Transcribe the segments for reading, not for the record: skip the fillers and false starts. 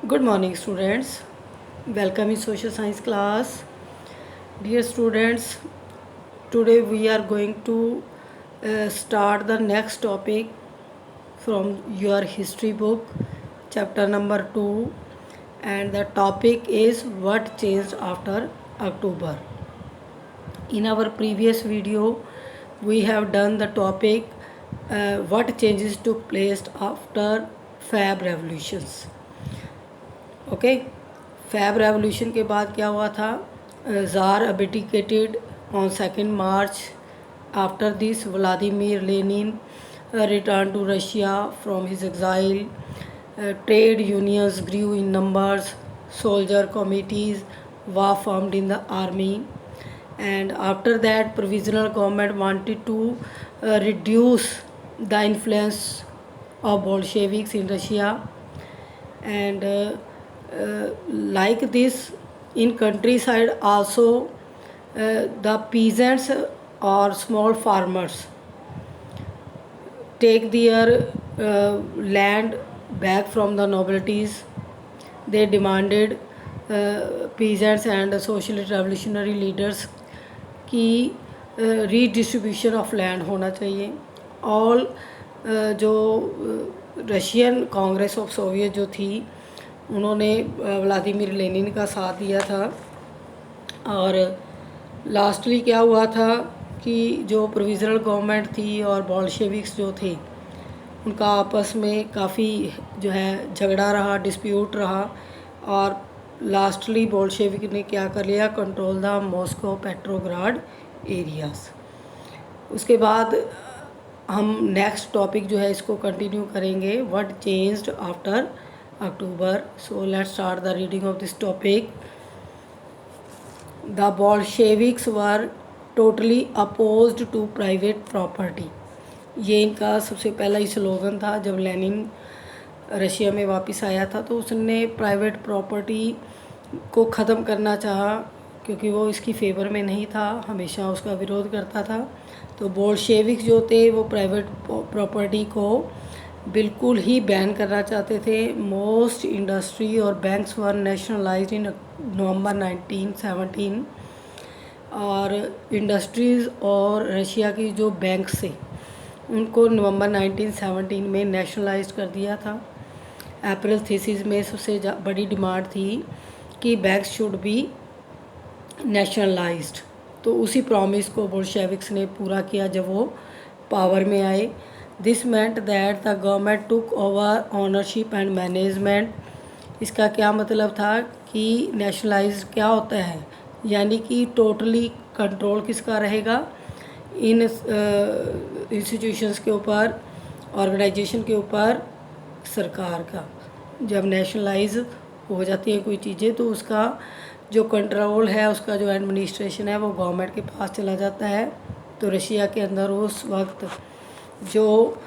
Good morning, students. Welcome in social science class. Dear students, today we are going to start the next topic from your history book, chapter number 2, and the topic is what changed after October. In our previous video, we have done the topic what changes took place after Fab revolutions. Okay, Feb revolution के बाद क्या हुआ था? Czar abdicated on 2 March. After this Vladimir Lenin return to Russia from his exile. Trade unions grew in numbers. soldier committees were formed in the army, and after that provisional government wanted to reduce the influence of Bolsheviks in Russia, and like this in countryside also the peasants or small farmers take their land back from the nobilities. They demanded peasants and socialist revolutionary leaders की redistribution of land होना चाहिए. All जो Russian Congress of Soviet जो थी उन्होंने Vladimir Lenin का साथ दिया था. और लास्टली क्या हुआ था कि जो प्रोविज़नल गवर्नमेंट थी और बोल्शेविक्स जो थे उनका आपस में काफ़ी जो है झगड़ा रहा, डिस्प्यूट रहा, और लास्टली बोल्शेविक ने क्या कर लिया, control the Moscow Petrograd areas. उसके बाद हम नेक्स्ट टॉपिक जो है इसको कंटिन्यू करेंगे, what changed after October. So let's start the reading of this topic. The Bolsheviks were totally opposed to private property. ये इनका सबसे पहला ही स्लोगन था. जब लेनिन रशिया में वापस आया था तो उसने प्राइवेट प्रॉपर्टी को ख़त्म करना चाहा, क्योंकि वो इसकी फेवर में नहीं था, हमेशा उसका विरोध करता था. तो बोल्शेविक्स जो थे वो प्राइवेट प्रॉपर्टी को बिल्कुल ही बैन करना चाहते थे. मोस्ट इंडस्ट्री और banks were nationalised in November 1917. और इंडस्ट्रीज़ और रशिया की जो बैंक्स थे उनको नवंबर 1917 में नेशनलाइज कर दिया था. अप्रैल थीसिस में सबसे बड़ी डिमांड थी कि बैंक्स शुड बी नेशनलाइज्ड. तो उसी प्रॉमिस को बोल्शेविक्स ने पूरा किया जब वो पावर में आए. This meant that the government took over ownership and management. इसका क्या मतलब था कि नेशनलाइज क्या होता है, यानी कि टोटली कंट्रोल किसका रहेगा इन इंस्टीट्यूशंस के ऊपर, ऑर्गेनाइजेशन के ऊपर, सरकार का. जब नेशनलाइज हो जाती है कोई चीज़ें तो उसका जो कंट्रोल है, उसका जो एडमिनिस्ट्रेशन है वो गवर्नमेंट के पास चला जाता है. तो रशिया के अंदर उस वक्त जो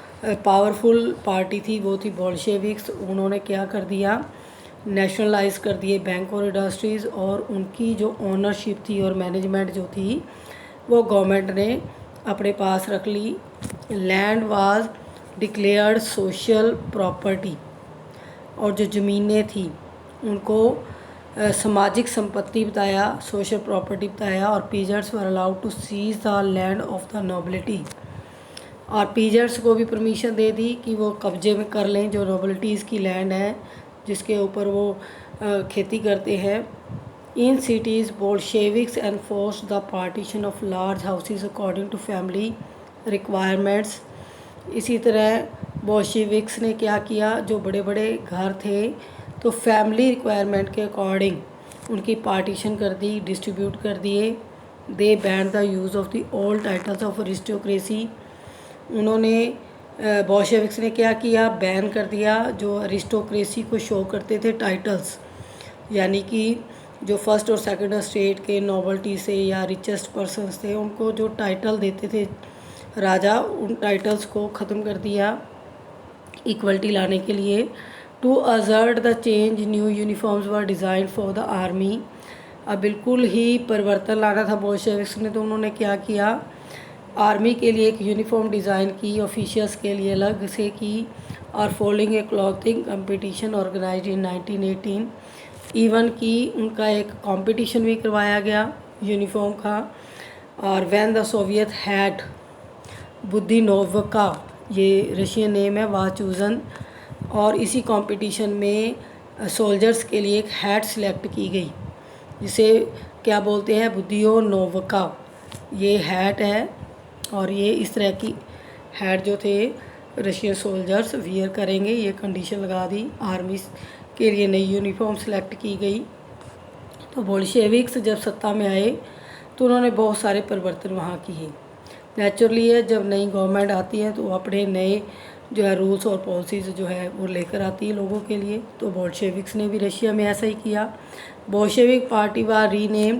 पावरफुल पार्टी थी वो थी बोल्शेविक्स. उन्होंने क्या कर दिया, नेशनलाइज कर दिए बैंक और इंडस्ट्रीज़, और उनकी जो ओनरशिप थी और मैनेजमेंट जो थी वो गवर्नमेंट ने अपने पास रख ली. Land was declared social property, और जो ज़मीनें थी उनको सामाजिक संपत्ति बताया, सोशल प्रॉपर्टी बताया. और peasants were allowed to seize the land of the nobility. और पीजर्स को भी परमिशन दे दी कि वो कब्जे में कर लें जो नोबिलिटीज़ की लैंड है जिसके ऊपर वो खेती करते हैं. In cities Bolsheviks enforce the partition of large houses according to family requirements. इसी तरह बोल्शेविक्स ने क्या किया, जो बड़े बड़े घर थे तो फैमिली रिक्वायरमेंट के अकॉर्डिंग उनकी पार्टीशन कर दी, डिस्ट्रीब्यूट कर दिए. They ban the use of the old titles of aristocracy. उन्होंने बोल्शेविक्स ने क्या किया, बैन कर दिया जो अरिस्टोक्रेसी को शो करते थे टाइटल्स, यानी कि जो फर्स्ट और सेकंड स्टेट के नोबल्टी से या रिचेस्ट पर्सन्स थे उनको जो टाइटल देते थे राजा, उन टाइटल्स को ख़त्म कर दिया इक्वलिटी लाने के लिए. To assert the change new uniforms were design for the army. अब बिल्कुल ही परिवर्तन लाना था बोल्शेविक्स ने, तो उन्होंने क्या किया, आर्मी के लिए एक यूनिफॉर्म डिज़ाइन की, ऑफिशियल्स के लिए अलग से की, और फॉलोइंग ए क्लॉथिंग कंपटीशन ऑर्गेनाइज्ड इन 1918। इवन कि उनका एक कंपटीशन भी करवाया गया यूनिफॉर्म का। और व्हेन द सोवियत हैड बुद्धिनोवका, ये रशियन नेम है, वाज चूजन, और इसी कंपटीशन में सोल्जर्स के लिए एक हैट सिलेक्ट की गई जिसे क्या बोलते हैं, बुद्धिनोवका ये हैट है। और ये इस तरह की हैट जो थे रशियन सोल्जर्स वियर करेंगे, ये कंडीशन लगा दी। आर्मी के लिए नई यूनिफॉर्म सेलेक्ट की गई। तो बोल्शेविक्स जब सत्ता में आए तो उन्होंने बहुत सारे परिवर्तन वहाँ किए। नेचुरली है, जब नई गवर्नमेंट आती है तो वो अपने नए जो है रूल्स और पॉलिसीज़ जो है वो लेकर आती है लोगों के लिए। तो बोल्शेविक्स ने भी रशिया में ऐसा ही किया। बोल्शेविक पार्टी व रीनेम,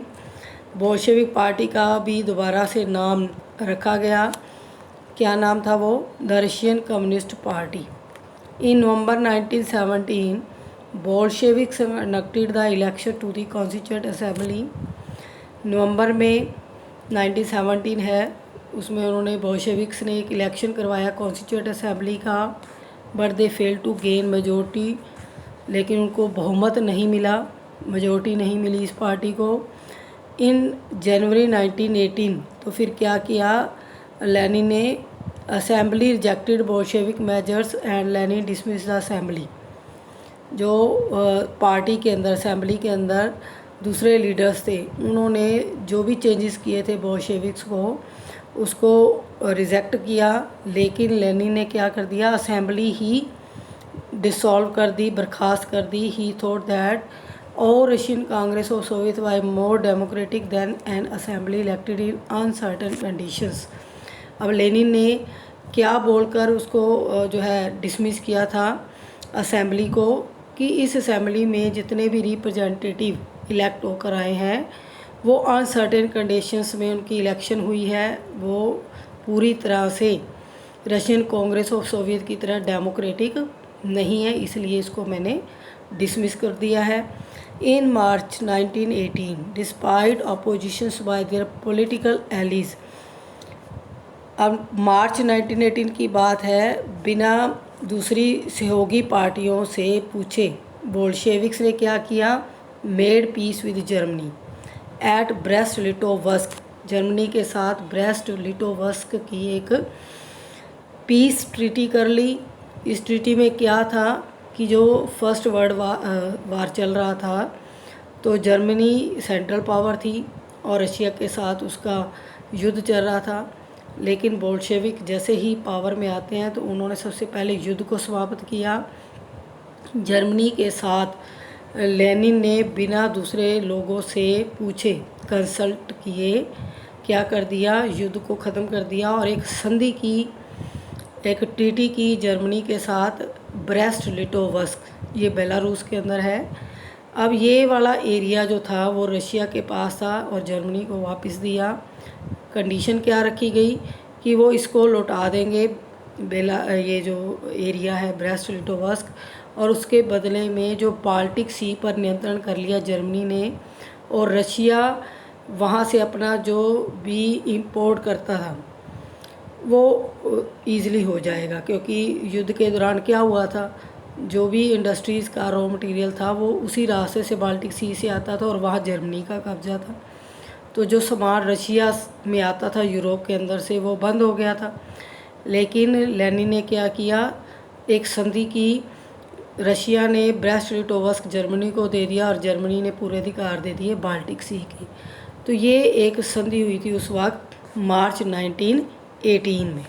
बोल्शेविक पार्टी का भी दोबारा से नाम रखा गया। क्या नाम था वो? The Russian Communist Party. In November 1917 Bolsheviks conducted the election to the Constituent Assembly. नवंबर में 1917 है, उसमें उन्होंने बोल्शेविक्स ने एक इलेक्शन करवाया कॉन्स्टिट्यूएंट असेंबली का। But they fail to gain majority, लेकिन उनको बहुमत नहीं मिला, मेजोरिटी नहीं मिली इस पार्टी को। इन जनवरी 1918 तो फिर क्या किया लेनिन ने? Assembly rejected Bolshevik measures and Lenin dismiss the assembly. जो पार्टी के अंदर, असेंबली के अंदर दूसरे लीडर्स थे, उन्होंने जो भी चेंजेस किए थे बोल्शेविक्स को, उसको रिजेक्ट किया। लेकिन लेनिन ने क्या कर दिया? असेंबली ही डिसॉल्व कर दी, बर्खास्त कर दी। ही थॉट दैट और Russian Congress of Soviet why more democratic than an assembly elected in uncertain conditions. अब लेनिन ने क्या बोलकर उसको जो है डिसमिस किया था असेंबली को, कि इस असेंबली में जितने भी रिप्रेजेंटेटिव इलेक्ट होकर आए हैं वो अनसर्टेन कंडीशंस में उनकी इलेक्शन हुई है, वो पूरी तरह से रशियन कांग्रेस ऑफ सोवियत की तरह डेमोक्रेटिक नहीं है, इसलिए इसको मैंने डिसमिस कर दिया है। इन मार्च 1918 despite oppositions bye there political allies. अब मार्च 1918 की बात है, बिना दूसरी सहयोगी पार्टियों से पूछे बोल्शेविक्स ने क्या किया? Made peace with Germany at Brest Litovsk. Germany के साथ ब्रेस्ट लिटोवस्क की एक पीस ट्रीटी कर ली। इस ट्रीटी में क्या था कि जो फर्स्ट वर्ल्ड वार चल रहा था तो जर्मनी सेंट्रल पावर थी और रशिया के साथ उसका युद्ध चल रहा था। लेकिन बोल्शेविक जैसे ही पावर में आते हैं तो उन्होंने सबसे पहले युद्ध को समाप्त किया। जर्मनी के साथ लेनिन ने बिना दूसरे लोगों से पूछे, कंसल्ट किए, क्या कर दिया? युद्ध को ख़त्म कर दिया और एक संधि की, एक ट्रीटी की जर्मनी के साथ, ब्रेस्ट लिटोवस्क, ये बेलारूस के अंदर है। अब ये वाला एरिया जो था वो रशिया के पास था और जर्मनी को वापस दिया। कंडीशन क्या रखी गई कि वो इसको लौटा देंगे, ये जो एरिया है ब्रेस्ट लिटोवस्क, और उसके बदले में जो बाल्टिक सी पर नियंत्रण कर लिया जर्मनी ने, और रशिया वहाँ से अपना जो भी इंपोर्ट करता था वो ईज़िली हो जाएगा। क्योंकि युद्ध के दौरान क्या हुआ था, जो भी इंडस्ट्रीज़ का रॉ मटेरियल था वो उसी रास्ते से बाल्टिक सी से आता था और वहाँ जर्मनी का कब्जा था। तो जो सामान रशिया में आता था यूरोप के अंदर से वो बंद हो गया था। लेकिन लेनिन ने क्या किया? एक संधि की, रशिया ने ब्रेस्ट लिटोवस्क जर्मनी को दे दिया और जर्मनी ने पूरे अधिकार दे दिए बाल्टिक सी की। तो ये एक संधि हुई थी उस वक्त मार्च 1918 में।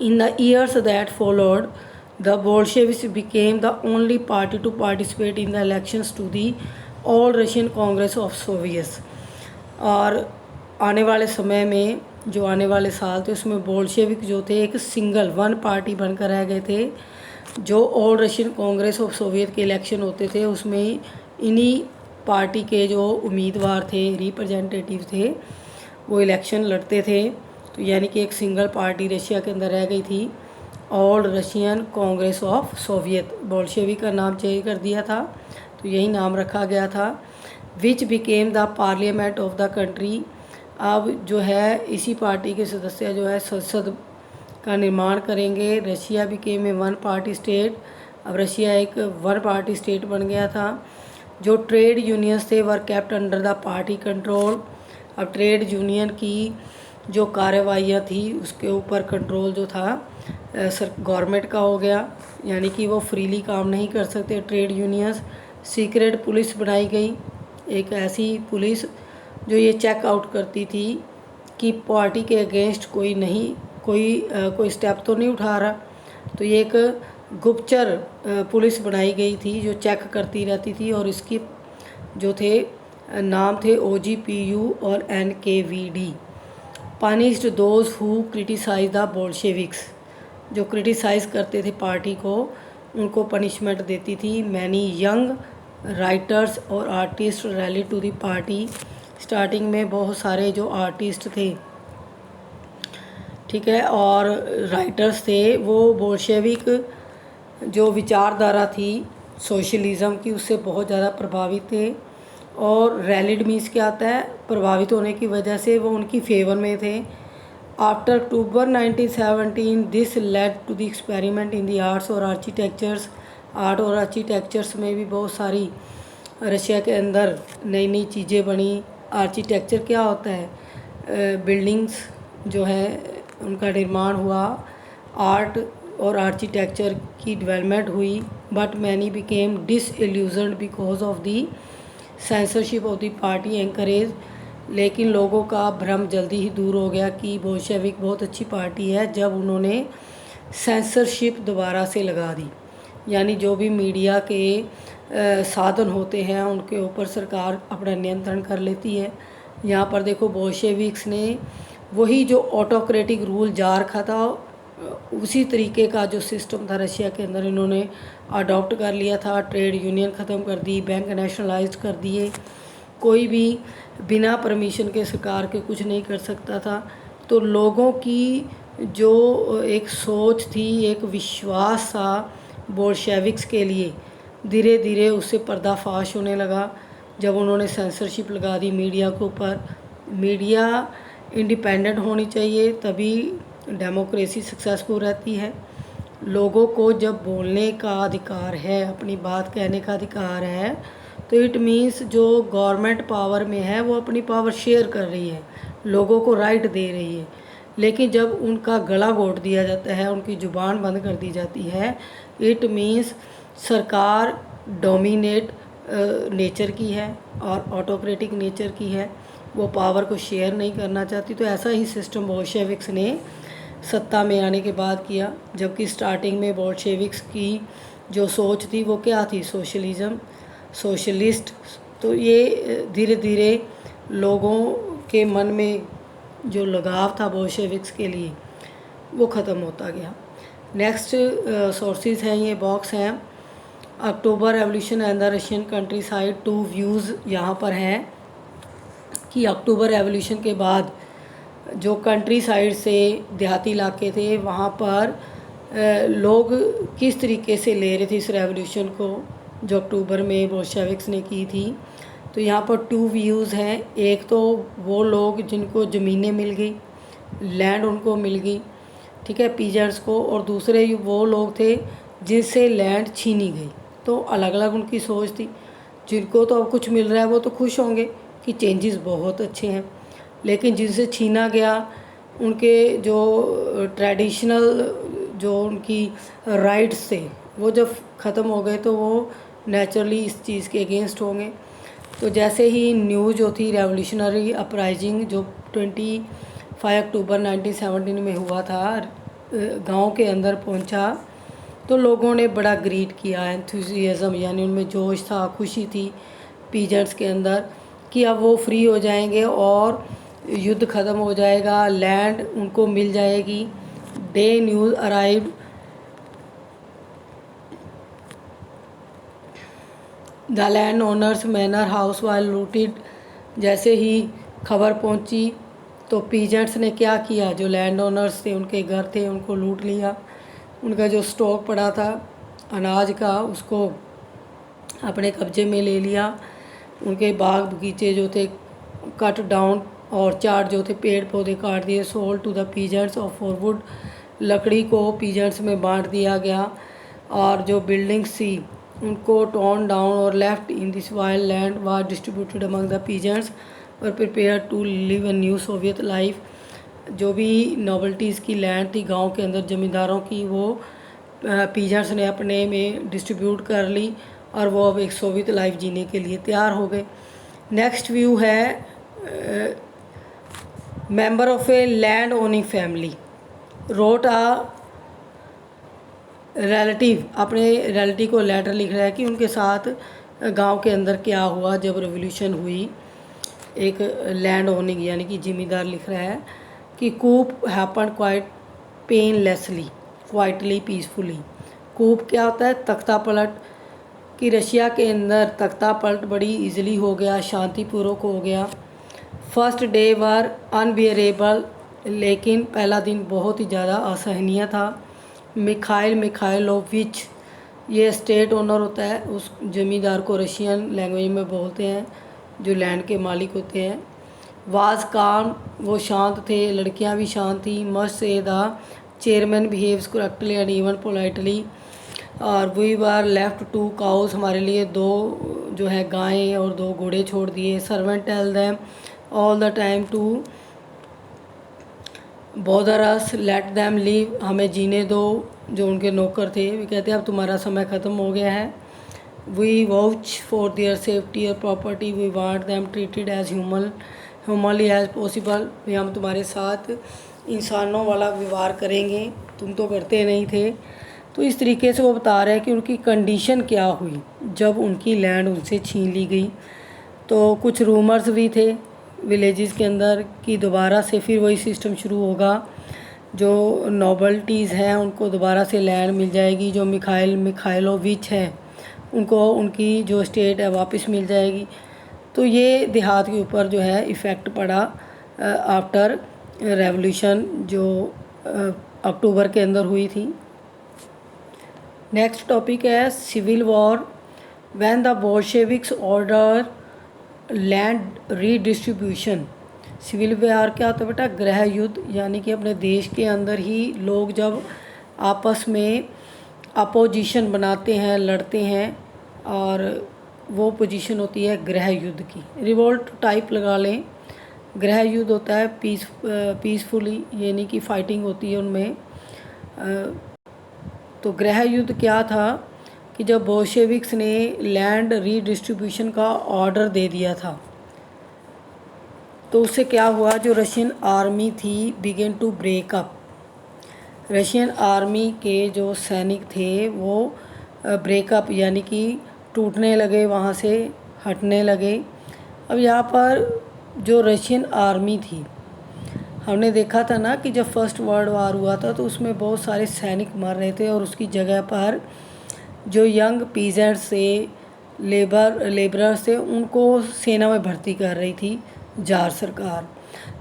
In the years that followed the Bolsheviks became the only party to participate in the elections to the all Russian Congress of Soviet. और आने वाले समय में, जो आने वाले साल थे, उसमें बोल्शेविक जो थे एक सिंगल वन पार्टी बनकर रह गए थे। जो all Russian Congress of Soviet के इलेक्शन होते थे उसमें इन्हीं पार्टी के जो उम्मीदवार थे, रिप्रेजेंटेटिव थे, वो इलेक्शन लड़ते थे। तो यानी कि एक सिंगल पार्टी रशिया के अंदर रह गई थी, all Russian Congress of Soviet. Bolshevik का नाम चेंज कर दिया था, तो यही नाम रखा गया था। Which became the parliament of the country. अब जो है इसी पार्टी के सदस्य जो है संसद का निर्माण करेंगे। Russia became a one party state. अब रशिया एक वन पार्टी स्टेट बन गया था। जो ट्रेड यूनियंस थे वर kept under the party control. अब ट्रेड यूनियन की जो कार्रवाइयाँ थी उसके ऊपर कंट्रोल जो था सर गवर्नमेंट का हो गया, यानी कि वो फ्रीली काम नहीं कर सकते ट्रेड यूनियंस। सीक्रेट पुलिस बनाई गई, एक ऐसी पुलिस जो ये चेक आउट करती थी कि पार्टी के अगेंस्ट कोई स्टेप तो नहीं उठा रहा। तो ये एक गुप्तचर पुलिस बनाई गई थी जो चेक करती रहती थी, और इसकी जो थे नाम थे OGPU और NKVD। Punished those who criticise the Bolsheviks, जो क्रिटिसाइज़ करते थे पार्टी को उनको पनिशमेंट देती थी। मैनी यंग राइटर्स और artist rally to the party. Starting में बहुत सारे जो आर्टिस्ट थे, ठीक है, और राइटर्स थे, वो बोल्शेविक जो विचारधारा थी सोशलिज़म की उससे बहुत ज़्यादा प्रभावित थे। और रैलिड मीन्स क्या आता है, प्रभावित होने की वजह से वो उनकी फेवर में थे। After October 1917 this led to the experiment in the arts और आर्किटेक्चर्स। आर्ट और आर्किटेक्चर्स में भी बहुत सारी रशिया के अंदर नई नई चीज़ें बनी। आर्किटेक्चर क्या होता है, बिल्डिंग्स जो है उनका निर्माण हुआ। आर्ट और आर्किटेक्चर की डेवलपमेंट हुई। But many became disillusioned because of the censorship of the party encourage. लेकिन लोगों का भ्रम जल्दी ही दूर हो गया कि बोल्शेविक बहुत अच्छी पार्टी है जब उन्होंने सेंसरशिप दोबारा से लगा दी, यानी जो भी मीडिया के साधन होते हैं उनके ऊपर सरकार अपना नियंत्रण कर लेती है। यहाँ पर देखो बोल्शेविक्स ने वही जो ऑटोक्रेटिक रूल जा रखा था उसी तरीके का जो सिस्टम था रशिया के अंदर इन्होंने अडॉप्ट कर लिया था। ट्रेड यूनियन ख़त्म कर दी, बैंक नेशनलाइज कर दिए, कोई भी बिना परमिशन के सरकार के कुछ नहीं कर सकता था। तो लोगों की जो एक सोच थी, एक विश्वास था बोल्शेविक्स के लिए, धीरे धीरे उससे पर्दाफाश होने लगा जब उन्होंने सेंसरशिप लगा दी मीडिया के ऊपर। मीडिया इंडिपेंडेंट होनी चाहिए, तभी डेमोक्रेसी सक्सेसफुल रहती है। लोगों को जब बोलने का अधिकार है, अपनी बात कहने का अधिकार है, तो इट मीन्स जो गवर्नमेंट पावर में है वो अपनी पावर शेयर कर रही है, लोगों को राइट दे रही है। लेकिन जब उनका गला घोट दिया जाता है, उनकी ज़ुबान बंद कर दी जाती है, इट मीन्स सरकार डोमिनेट नेचर की है और ऑटोक्रेटिक नेचर की है, वो पावर को शेयर नहीं करना चाहती। तो ऐसा ही सिस्टम बोल्शेविक्स ने सत्ता में आने के बाद किया। जबकि स्टार्टिंग में बोल्शेविक्स की जो सोच थी वो क्या थी, सोशलिज़म, सोशलिस्ट। तो ये धीरे धीरे लोगों के मन में जो लगाव था बोल्शेविक्स के लिए वो ख़त्म होता गया। नेक्स्ट सोर्सेज हैं, ये बॉक्स हैं। October revolution and the Russian countryside, two views यहाँ पर हैं कि अक्टूबर रेवोल्यूशन के बाद जो कंट्री साइड से देहाती इलाके थे वहाँ पर लोग किस तरीके से ले रहे थे इस रेवोल्यूशन को जो अक्टूबर में बोल्शेविक्स ने की थी। तो यहाँ पर टू व्यूज़ हैं। एक तो वो लोग जिनको ज़मीनें मिल गई, लैंड उनको मिल गई, ठीक है, पीजेंट्स को, और दूसरे वो लोग थे जिनसे लैंड छीनी गई। तो अलग अलग उनकी सोच थी। जिनको तो अब कुछ मिल रहा है वो तो खुश होंगे कि चेंजेस बहुत अच्छे हैं, लेकिन जिनसे छीना गया उनके जो ट्रेडिशनल जो उनकी राइट्स थे वो जब ख़त्म हो गए तो वो नेचुरली इस चीज़ के अगेंस्ट होंगे। तो जैसे ही न्यूज़ जो थी रेवोल्यूशनरी अपराइजिंग जो 25 अक्टूबर 1917 में हुआ था गांव के अंदर पहुंचा, तो लोगों ने बड़ा ग्रीट किया, एंथुसियाज़म, यानी उनमें जोश था, खुशी थी पीजेंट्स के अंदर कि अब वो फ्री हो जाएंगे और युद्ध ख़त्म हो जाएगा, लैंड उनको मिल जाएगी। Day news arrived, the land owners manor house while looted. जैसे ही खबर पहुंची तो पीजेंट्स ने क्या किया, जो लैंड ओनर्स थे उनके घर थे उनको लूट लिया, उनका जो स्टॉक पड़ा था अनाज का उसको अपने कब्जे में ले लिया, उनके बाग बगीचे जो थे कट डाउन और चार जो थे पेड़ पौधे काट दिए। सोल्ड टू द पीजेंट्स और फॉर वुड लकड़ी को पीजेंट्स में बांट दिया गया, और जो बिल्डिंग्स थी उनको टॉर्न डाउन और left in this wild land was distributed among the peasants और prepare to live a new Soviet life. जो भी नॉबल्टीज़ की लैंड थी गांव के अंदर ज़मींदारों की, वो पीजेंट्स ने अपने में डिस्ट्रीब्यूट कर ली और वो अब एक सोवियत लाइफ जीने के लिए तैयार हो गए। नेक्स्ट व्यू है member of a land owning family wrote a relative, अपने रिलेटिव को लेटर लिख रहा है कि उनके साथ गांव के अंदर क्या हुआ जब रिवोल्यूशन हुई। एक लैंड ओनिंग यानी कि ज़मींदार लिख रहा है कि कूप हैपन क्वाइट पेनलेसली क्वाइटली पीसफुली। कूप क्या होता है? तख्ता पलट। कि रशिया के अंदर तख्ता पलट बड़ी इजीली हो गया, शांतिपूर्वक हो गया। फर्स्ट डे वर अनबियरेबल, लेकिन पहला दिन बहुत ही ज़्यादा असहनीय था। मिखाइल मिखाइलोविच, ये स्टेट ओनर होता है, उस ज़मींदार को रशियन लैंग्वेज में बोलते हैं जो लैंड के मालिक होते हैं। वाज काम, वो शांत थे, लड़कियां भी शांत थी। Must say the chairman behaves correctly and even politely. और वी वर लेफ्ट 2 काउस, हमारे लिए 2 जो है गायें और 2 घोड़े छोड़ दिए। Servant tell them all the time to bother us, let them leave, हमें जीने दो। जो उनके नौकर थे वे कहते हैं अब तुम्हारा समय ख़त्म हो गया है। We vouch for their safety और property, we want them treated as humanely as possible, भी हम तुम्हारे साथ इंसानों वाला व्यवहार करेंगे, तुम तो करते नहीं थे। तो इस तरीके से वो बता रहे हैं कि उनकी कंडीशन क्या हुई जब उनकी लैंड उनसे छीन ली गई। तो कुछ रूमर्स भी थे विलेजेस के अंदर कि दोबारा से फिर वही सिस्टम शुरू होगा, जो नॉबल्टीज़ हैं उनको दोबारा से लैंड मिल जाएगी, जो मिखाइलोविच हैं उनको उनकी जो स्टेट है वापस मिल जाएगी। तो ये देहात के ऊपर जो है इफ़ेक्ट पड़ा आफ्टर रेवोल्यूशन जो अक्टूबर के अंदर हुई थी। नेक्स्ट टॉपिक है civil war. When the Bolsheviks order land redistribution. Civil war क्या होता है बेटा? गृह युद्ध, यानी कि अपने देश के अंदर ही लोग जब आपस में अपोजिशन बनाते हैं, लड़ते हैं, और वो पोजीशन होती है गृह युद्ध की। रिवोल्ट टाइप लगा लें। गृह युद्ध होता है पीसफुली, यानी कि फाइटिंग होती है उनमें। तो गृह युद्ध क्या था कि जब बोल्शेविक्स ने लैंड रीडिस्ट्रीब्यूशन का ऑर्डर दे दिया था तो उससे क्या हुआ, जो रशियन आर्मी थी began to break up. Russian army के जो सैनिक थे वो ब्रेकअप यानी कि टूटने लगे, वहाँ से हटने लगे। अब यहाँ पर जो रशियन आर्मी थी, हमने देखा था ना कि जब फर्स्ट वर्ल्ड वार हुआ था तो उसमें बहुत सारे सैनिक मर रहे थे और उसकी जगह पर जो यंग पीजेंट्स थे, लेबरर्स थे, उनको सेना में भर्ती कर रही थी जार सरकार।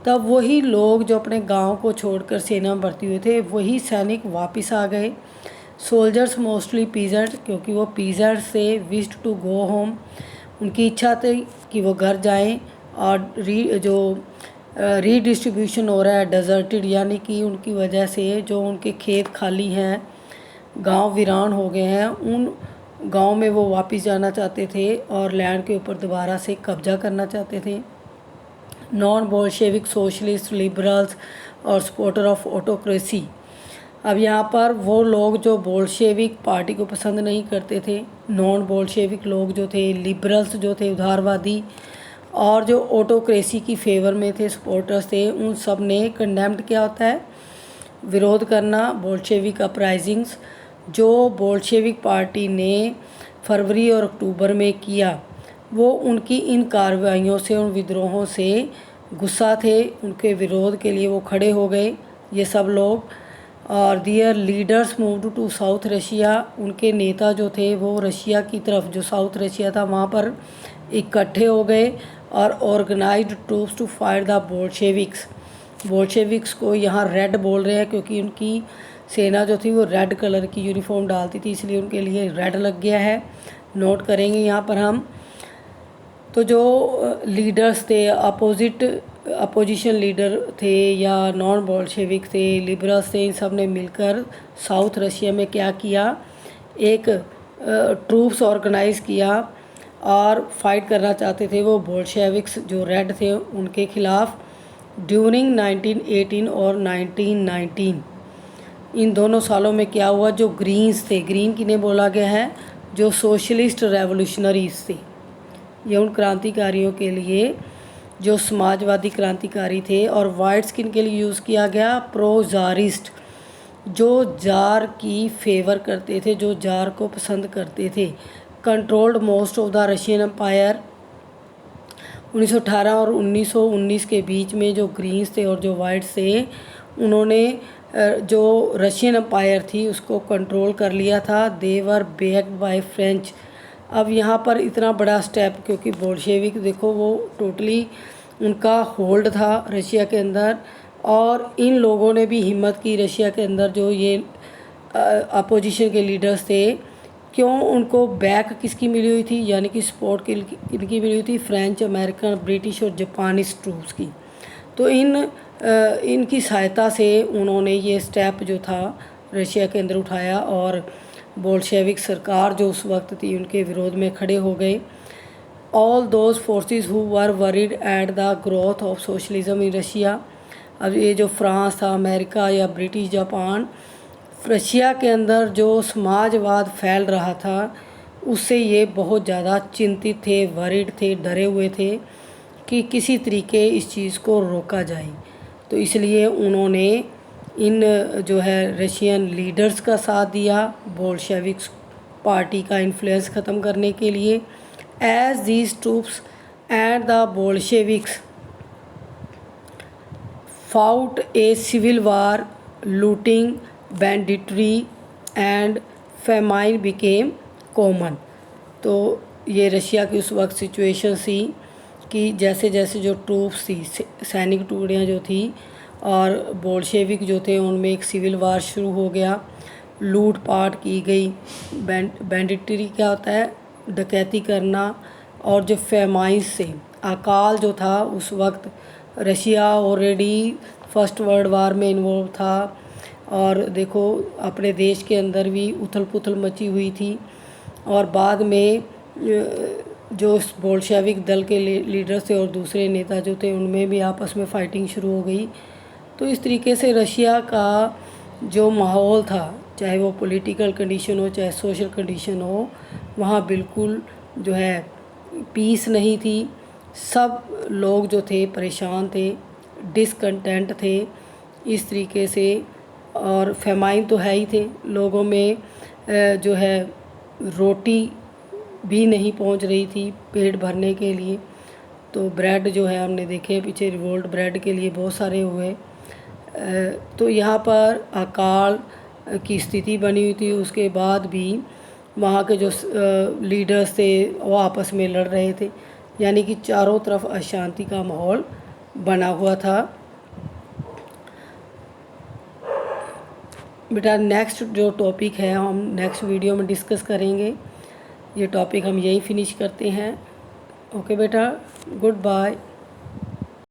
तब वही लोग जो अपने गांव को छोड़कर सेना में भर्ती हुए थे, वही सैनिक वापस आ गए। सोल्जर्स मोस्टली पीजेंट, क्योंकि वो पीजेंट से विश्ड टू गो होम, उनकी इच्छा थी कि वो घर जाएं। और रीडिस्ट्रीब्यूशन हो रहा है डेजर्टेड, यानी कि उनकी वजह से जो उनके खेत खाली हैं, गांव वीरान हो गए हैं, उन गांव में वो वापस जाना चाहते थे और लैंड के ऊपर दोबारा से कब्जा करना चाहते थे। नॉन बोल्शेविक सोशलिस्ट लिबरल्स और सपोर्टर ऑफ ऑटोक्रेसी। अब यहाँ पर वो लोग जो बोल्शेविक पार्टी को पसंद नहीं करते थे, नॉन बोल्शेविक लोग जो थे, लिबरल्स जो थे उदारवादी, और जो ऑटोक्रेसी की फेवर में थे, सपोर्टर्स थे, उन सब ने कंडेम्ड किया होता है, विरोध करना बोल्शेविक अपराइजिंग्स। जो बोल्शेविक पार्टी ने फरवरी और अक्टूबर में किया, वो उनकी इन कार्रवाइयों से, उन विद्रोहों से गुस्सा थे, उनके विरोध के लिए वो खड़े हो गए ये सब लोग। और their leaders moved to South Russia, उनके नेता जो थे वो रशिया की तरफ, जो साउथ रशिया था वहाँ पर इकट्ठे हो गए और organised troops to fight the Bolsheviks. Bolsheviks को यहाँ रेड बोल रहे हैं क्योंकि उनकी सेना जो थी वो रेड कलर की यूनिफॉर्म डालती थी, इसलिए उनके लिए रेड लग गया है, नोट करेंगे यहाँ पर हम। तो जो लीडर्स थे, अपोजिट अपोजिशन लीडर थे या नॉन बोल्शेविक थे, लिबरल्स थे, इन सब ने मिलकर साउथ रशिया में क्या किया, एक ट्रूप्स ऑर्गेनाइज़ किया और फाइट करना चाहते थे वो बोल्शेविक्स जो रेड थे उनके खिलाफ़ ड्यूरिंग 1918 और 1919। इन दोनों सालों में क्या हुआ, जो ग्रीन्स थे, ग्रीन किन्हें बोला गया है, जो सोशलिस्ट रेवोल्यूशनरीज थे, ये उन क्रांतिकारियों के लिए जो समाजवादी क्रांतिकारी थे, और वाइट्स किन के लिए यूज़ किया गया, प्रो जारिस्ट, जो जार की फेवर करते थे, जो जार को पसंद करते थे। Controlled most of the Russian empire. 1918 और 1919 के बीच में जो ग्रीन्स थे और जो वाइट्स थे, उन्होंने जो रशियन एम्पायर थी उसको कंट्रोल कर लिया था। दे वर बैक्ड बाय फ्रेंच। अब यहाँ पर इतना बड़ा स्टेप, क्योंकि बोल्शेविक देखो वो टोटली उनका होल्ड था रशिया के अंदर, और इन लोगों ने भी हिम्मत की रशिया के अंदर, जो ये अपोजिशन के लीडर्स थे, क्यों उनको बैक किसकी मिली हुई थी, यानी कि सपोर्ट किनकी मिली हुई थी, फ्रेंच, अमेरिकन, ब्रिटिश और जापानीज ट्रूप्स की। तो इनकी सहायता से उन्होंने ये स्टेप जो था रशिया के अंदर उठाया, और बोल्शेविक सरकार जो उस वक्त थी उनके विरोध में खड़े हो गए। All those forces who were worried at the growth of socialism in Russia. अब ये जो फ्रांस था, अमेरिका या ब्रिटिश, जापान, रशिया के अंदर जो समाजवाद फैल रहा था उससे ये बहुत ज़्यादा चिंतित थे, वरीड थे, डरे हुए थे कि किसी तरीके इस चीज़ को रोका जाए। तो इसलिए उन्होंने इन जो है रशियन लीडर्स का साथ दिया बोल्शेविक्स पार्टी का इन्फ्लुएंस ख़त्म करने के लिए। As these troops and the Bolsheviks fought a civil war, looting, banditry and famine became common. तो ये रशिया की उस वक्त सिचुएशन थी कि जैसे जैसे जो ट्रूप्स थी, सैनिक टुकड़ियाँ जो थी, और बोल्शेविक जो थे, उनमें एक सिविल वार शुरू हो गया, लूट पाट की गई। बैंडिटरी क्या होता है, डकैती करना, और जो फेमाइन से अकाल जो था, उस वक्त Russia already first world war में इन्वॉल्व था, और देखो अपने देश के अंदर भी उथल पुथल मची हुई थी, और बाद में जो बोल्शेविक दल के लीडर थे और दूसरे नेता जो थे उनमें भी आपस में फ़ाइटिंग शुरू हो गई। तो इस तरीके से रशिया का जो माहौल था, चाहे वो पॉलिटिकल कंडीशन हो चाहे सोशल कंडीशन हो, वहाँ बिल्कुल जो है पीस नहीं थी। सब लोग जो थे परेशान थे, डिसकंटेंट थे इस तरीके से, और फेमाइन तो है ही थे, लोगों में जो है रोटी भी नहीं पहुंच रही थी पेट भरने के लिए। तो ब्रेड जो है हमने देखे पीछे रिवोल्ट ब्रेड के लिए बहुत सारे हुए। तो यहाँ पर अकाल की स्थिति बनी हुई थी। उसके बाद भी वहाँ के जो लीडर्स थे वो आपस में लड़ रहे थे, यानी कि चारों तरफ अशांति का माहौल बना हुआ था। बेटा नेक्स्ट जो टॉपिक है हम नेक्स्ट वीडियो में डिस्कस करेंगे। ये टॉपिक हम यही फिनिश करते हैं। ओके बेटा, गुड बाय।